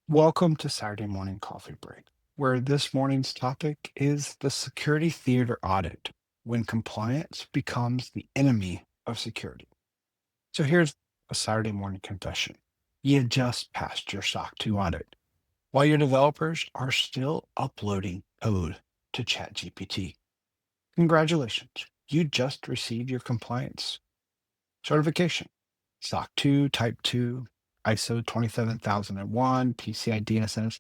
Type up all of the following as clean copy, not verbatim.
Welcome to Saturday Morning Coffee Break, where this morning's topic is the security theater audit when compliance becomes the enemy of security. So here's a Saturday morning confession. You just passed your SOC 2 audit while your developers are still uploading code to ChatGPT. Congratulations, you just received your compliance certification. SOC 2, Type 2, ISO 27001, PCI-DSS.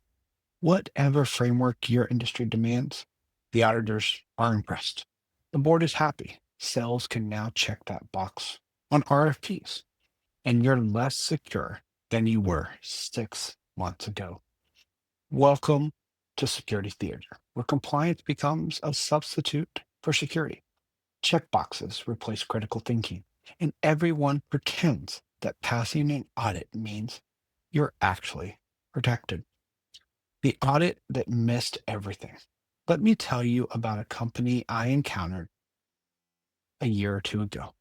Whatever framework your industry demands, the auditors are impressed. The board is happy. Sales can now check that box on RFPs, and you're less secure than you were 6 months ago. Welcome to Security Theater, where compliance becomes a substitute for security. Checkboxes replace critical thinking, and everyone pretends that passing an audit means you're actually protected. The audit that missed everything. Let me tell you about a company I encountered a year or two ago.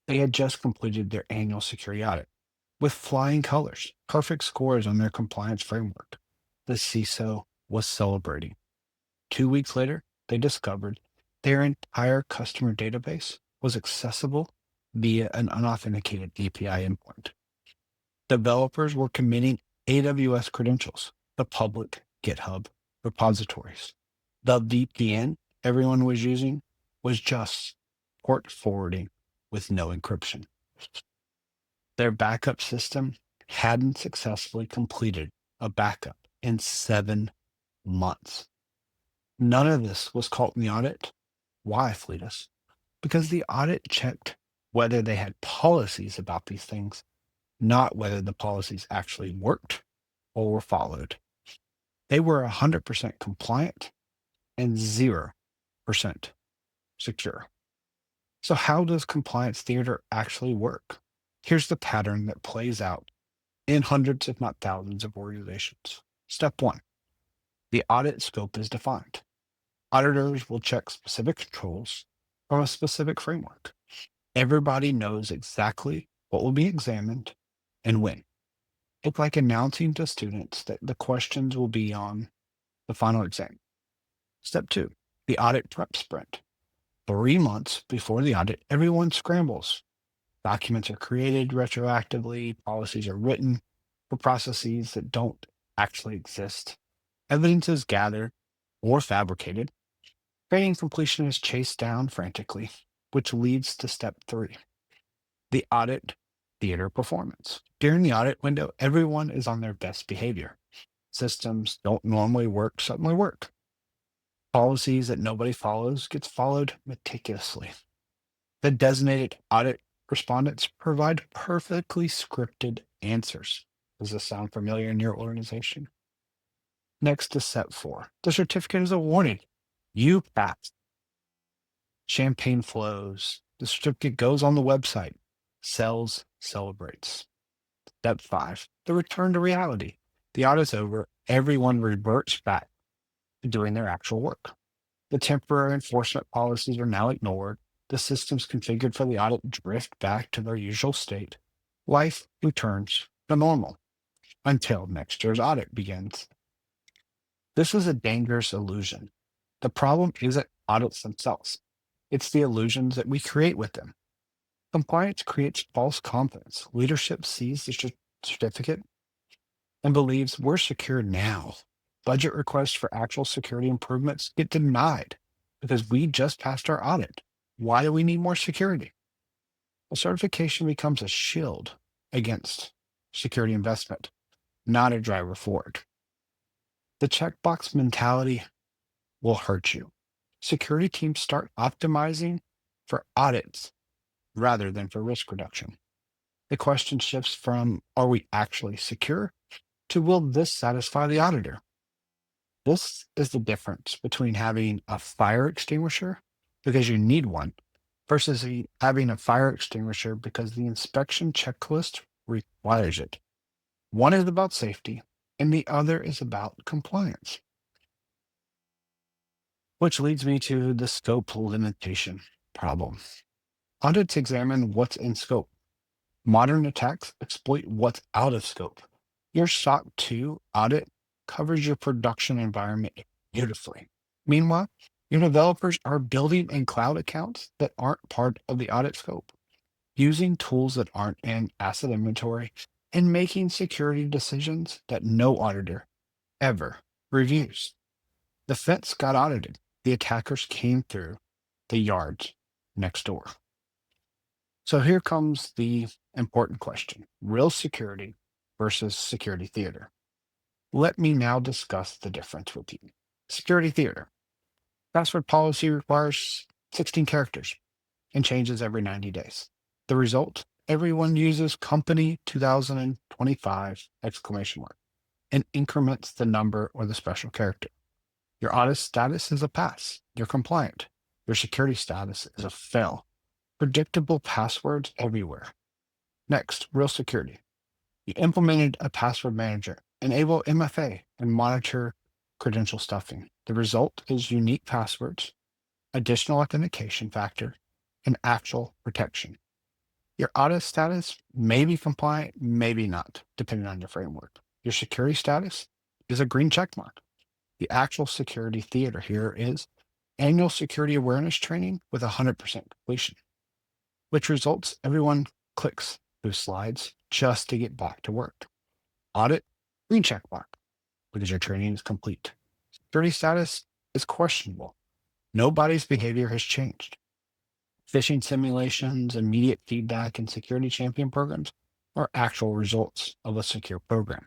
They had just completed their annual security audit with flying colors, perfect scores on their compliance framework. The CISO was celebrating. 2 weeks later, they discovered their entire customer database was accessible via an unauthenticated API endpoint. Developers were committing AWS credentials, the public GitHub repositories. The VPN everyone was using was just port forwarding with no encryption. Their backup system hadn't successfully completed a backup in 7 months. None of this was caught in the audit. Why, Fleetus? Because the audit checked whether they had policies about these things, not whether the policies actually worked or were followed. They were 100% compliant and 0% secure. So, how does compliance theater actually work? Here's the pattern that plays out in hundreds, if not thousands, of organizations. Step one, the audit scope is defined. Auditors will check specific controls from a specific framework. Everybody knows exactly what will be examined and when. It's like announcing to students that the questions will be on the final exam. Step two, the audit prep sprint. 3 months before the audit, everyone scrambles. Documents are created retroactively, policies are written for processes that don't actually exist. Evidence is gathered or fabricated. Training completion is chased down frantically, which leads to step three, the audit theater performance. During the audit window, everyone is on their best behavior. Systems don't normally work suddenly work. Policies that nobody follows gets followed meticulously. The designated audit respondents provide perfectly scripted answers. Does this sound familiar in your organization? Next is step four. The certificate is awarded. You passed. Champagne flows. The certificate goes on the website. Sells, celebrates. Step five, the return to reality. The audit's over. Everyone reverts back to doing their actual work. The temporary enforcement policies are now ignored. The systems configured for the audit drift back to their usual state. Life returns to normal until next year's audit begins. This is a dangerous illusion. The problem isn't audits themselves, it's the illusions that we create with them. Compliance creates false confidence. Leadership sees the certificate and believes we're secure now. Budget requests for actual security improvements get denied because we just passed our audit. Why do we need more security? A certification becomes a shield against security investment, not a driver forward. The checkbox mentality will hurt you. Security teams start optimizing for audits rather than for risk reduction. The question shifts from, are we actually secure, to will this satisfy the auditor? This is the difference between having a fire extinguisher because you need one versus having a fire extinguisher because the inspection checklist requires it. One is about safety and the other is about compliance. Which leads me to the scope limitation problem. Audits examine what's in scope. Modern attacks exploit what's out of scope. Your SOC 2 audit covers your production environment beautifully. Meanwhile, your developers are building in cloud accounts that aren't part of the audit scope, using tools that aren't in asset inventory, and making security decisions that no auditor ever reviews. The fence got audited. The attackers came through the yards next door. So here comes the important question: real security versus security theater. Let me now discuss the difference with you. Security theater. Password policy requires 16 characters and changes every 90 days. The result? Everyone uses company 2025 exclamation mark and increments the number or the special character. Your audit status is a pass. You're compliant. Your security status is a fail. Predictable passwords everywhere. Next, real security. You implemented a password manager, enable MFA, and monitor credential stuffing. The result is unique passwords, additional authentication factor, and actual protection. Your audit status may be compliant, maybe not, depending on your framework. Your security status is a green check mark. The actual security theater here is annual security awareness training with 100% completion, which results everyone clicks through slides just to get back to work. Audit, green check mark, because your training is complete. Security status is questionable. Nobody's behavior has changed. Phishing simulations, immediate feedback, and security champion programs are actual results of a secure program,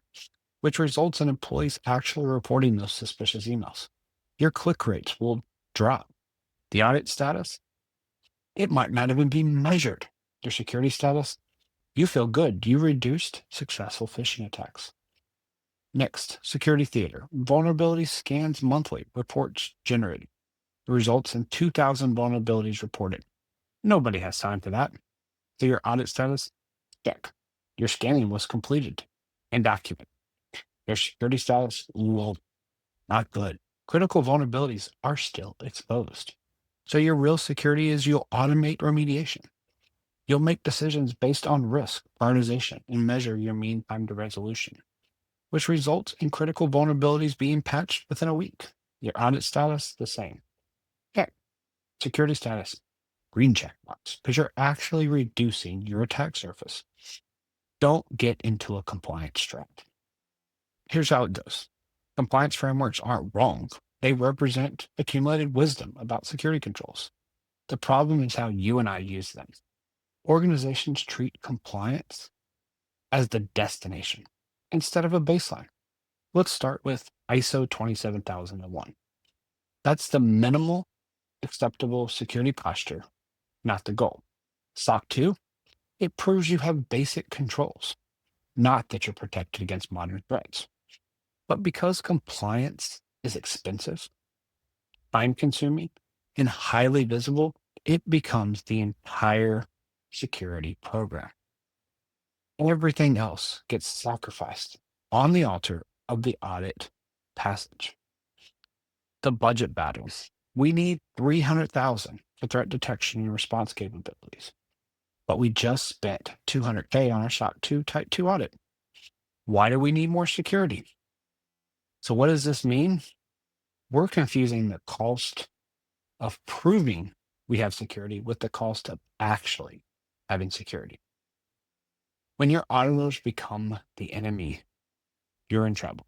which results in employees actually reporting those suspicious emails. Your click rates will drop. The audit status, it might not even be measured. Your security status, you feel good. You reduced successful phishing attacks. Next, security theater. Vulnerability scans monthly, reports generated. The results in 2,000 vulnerabilities reported. Nobody has time for that. So your audit status, check. Your scanning was completed and documented. Your security status, well, not good. Critical vulnerabilities are still exposed. So your real security is you'll automate remediation. You'll make decisions based on risk, prioritization, and measure your mean time to resolution, which results in critical vulnerabilities being patched within a week. Your audit status, the same. Check. Security status, green check box, because you're actually reducing your attack surface. Don't get into a compliance trap. Here's how it goes. Compliance frameworks aren't wrong. They represent accumulated wisdom about security controls. The problem is how you and I use them. Organizations treat compliance as the destination instead of a baseline. Let's start with ISO 27001. That's the minimal acceptable security posture, not the goal. SOC 2, it proves you have basic controls, not that you're protected against modern threats. But because compliance is expensive, time consuming, and highly visible, it becomes the entire security program. Everything else gets sacrificed on the altar of the audit passage. The budget battles. We need 300,000 for threat detection and response capabilities, but we just spent 200K on our SOC 2 Type 2 audit. Why do we need more security? So what does this mean? We're confusing the cost of proving we have security with the cost of actually having security. When your auditors become the enemy, you're in trouble.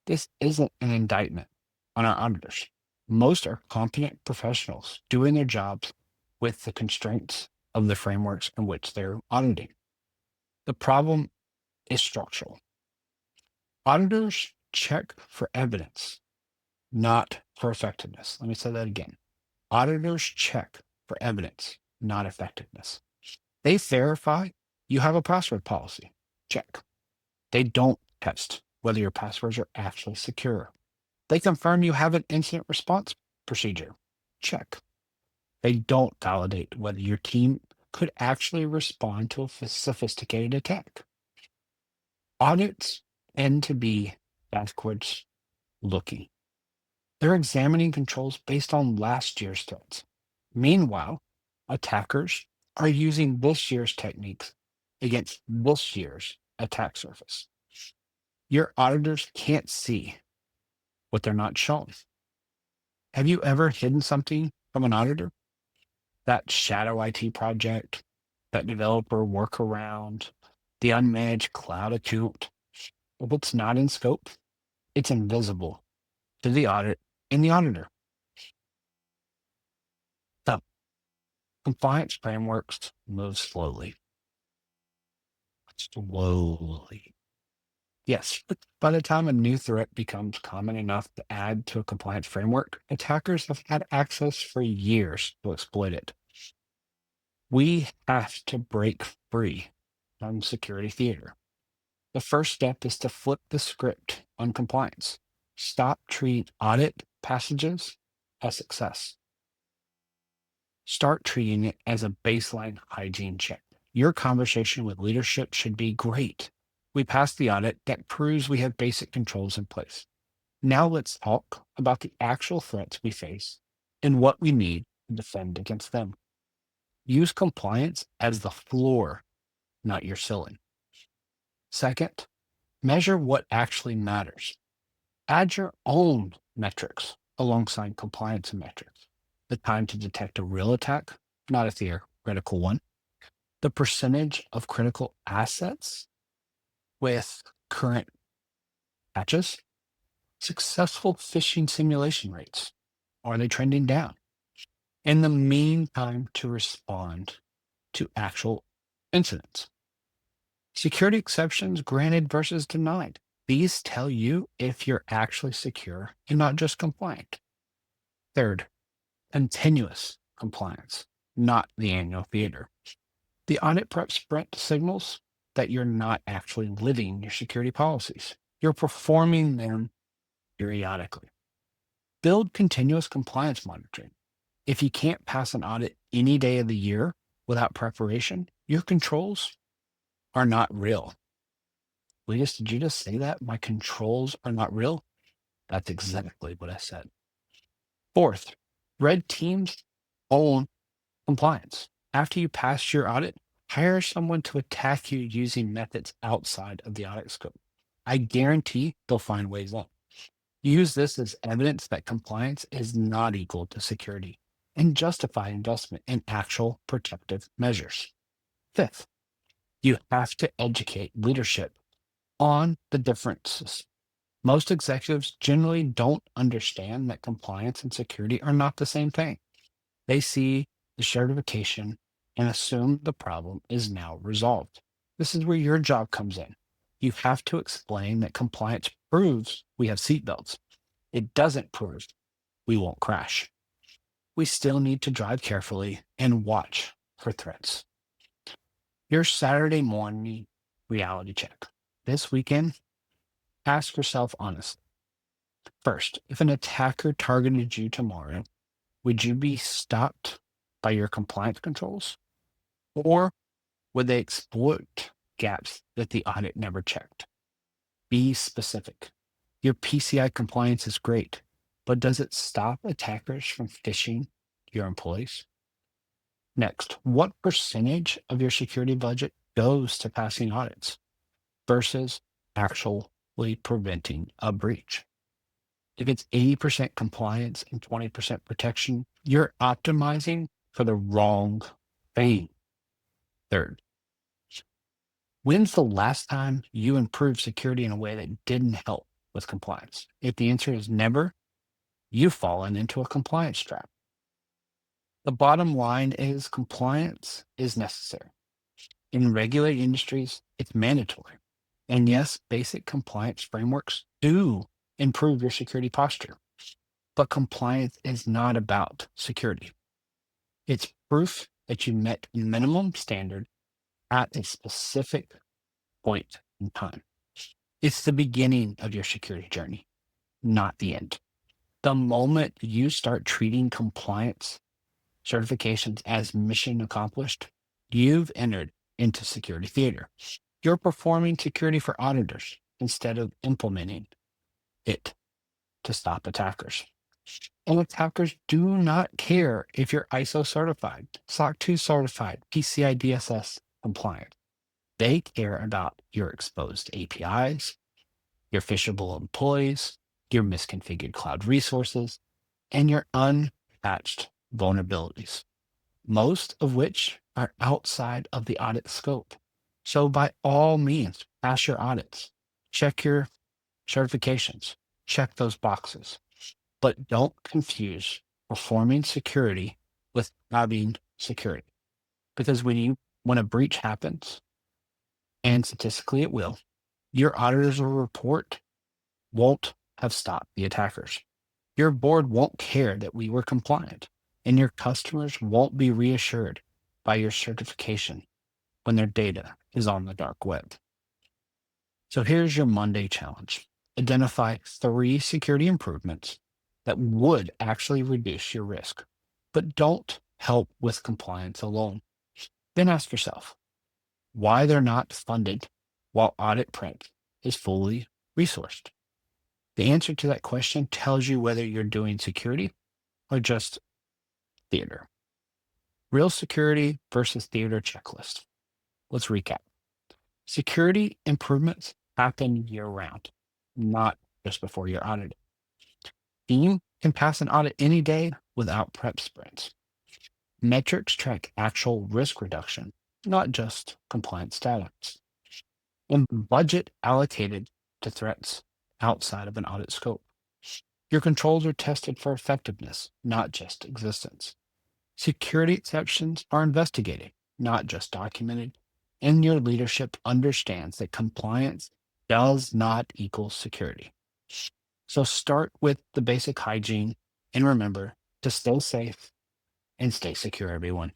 This isn't an indictment on our auditors. Most are competent professionals doing their jobs with the constraints of the frameworks in which they're auditing. The problem is structural. Auditors check for evidence, not for effectiveness. Let me say that again. Auditors check for evidence, not effectiveness. They verify you have a password policy. Check. They don't test whether your passwords are actually secure. They confirm you have an incident response procedure. Check. They don't validate whether your team could actually respond to a sophisticated attack. Audits tend to be backwards looking. They're examining controls based on last year's threats. Meanwhile, attackers are using this year's techniques against this year's attack surface. Your auditors can't see what they're not shown. Have you ever hidden something from an auditor? That shadow IT project, that developer workaround, the unmanaged cloud account. What's not in scope? It's invisible to the audit and the auditor. The compliance frameworks move slowly. Slowly. Yes, but by the time a new threat becomes common enough to add to a compliance framework, attackers have had access for years to exploit it. We have to break free from security theater. The first step is to flip the script on compliance. Stop treating audit passages as success. Start treating it as a baseline hygiene check. Your conversation with leadership should be great. We passed the audit that proves we have basic controls in place. Now let's talk about the actual threats we face and what we need to defend against them. Use compliance as the floor, not your ceiling. Second, measure what actually matters. Add your own metrics alongside compliance metrics. The time to detect a real attack, not a theoretical one. The percentage of critical assets with current patches. Successful phishing simulation rates. Are they trending down? And the mean time to respond to actual incidents. Security exceptions granted versus denied. These tell you if you're actually secure and not just compliant. Third, continuous compliance, not the annual theater. The audit prep sprint signals that you're not actually living your security policies. You're performing them periodically. Build continuous compliance monitoring. If you can't pass an audit any day of the year without preparation, your controls are not real. Letus, did you just say that? My controls are not real? That's exactly what I said. Fourth, red teams own compliance. After you pass your audit, hire someone to attack you using methods outside of the audit scope. I guarantee they'll find ways in. Use this as evidence that compliance is not equal to security and justify investment in actual protective measures. Fifth, you have to educate leadership on the differences. Most executives generally don't understand that compliance and security are not the same thing. They see the certification and assume the problem is now resolved. This is where your job comes in. You have to explain that compliance proves we have seatbelts. It doesn't prove we won't crash. We still need to drive carefully and watch for threats. Your Saturday morning reality check. This weekend, ask yourself honestly. First, if an attacker targeted you tomorrow, would you be stopped by your compliance controls? Or would they exploit gaps that the audit never checked? Be specific. Your PCI compliance is great, but does it stop attackers from phishing your employees? Next, what percentage of your security budget goes to passing audits versus actually preventing a breach? If it's 80% compliance and 20% protection, you're optimizing for the wrong thing. Third, when's the last time you improved security in a way that didn't help with compliance? If the answer is never, you've fallen into a compliance trap. The bottom line is compliance is necessary. In regulated industries, it's mandatory. And yes, basic compliance frameworks do improve your security posture. But compliance is not about security. It's proof that you met minimum standard at a specific point in time. It's the beginning of your security journey, not the end. The moment you start treating compliance certifications as mission accomplished, you've entered into security theater. You're performing security for auditors instead of implementing it to stop attackers. And attackers do not care if you're ISO certified, SOC 2 certified, PCI-DSS compliant. They care about your exposed APIs, your phishable employees, your misconfigured cloud resources, and your unpatched vulnerabilities, most of which are outside of the audit scope. So, by all means, pass your audits, check your certifications, check those boxes, but don't confuse performing security with having security. Because when a breach happens, and statistically it will, your auditors will report won't have stopped the attackers. Your board won't care that we were compliant, and your customers won't be reassured by your certification when their data is on the dark web. So here's your Monday challenge. Identify 3 security improvements that would actually reduce your risk, but don't help with compliance alone. Then ask yourself why they're not funded while audit prep is fully resourced. The answer to that question tells you whether you're doing security or just theater. Real security versus theater checklist. Let's recap. Security improvements happen year round, not just before you're audited. Team can pass an audit any day without prep sprints. Metrics track actual risk reduction, not just compliance status. And budget allocated to threats outside of an audit scope. Your controls are tested for effectiveness, not just existence. Security exceptions are investigated, not just documented. And your leadership understands that compliance does not equal security. So start with the basic hygiene and remember to stay safe and stay secure, everyone.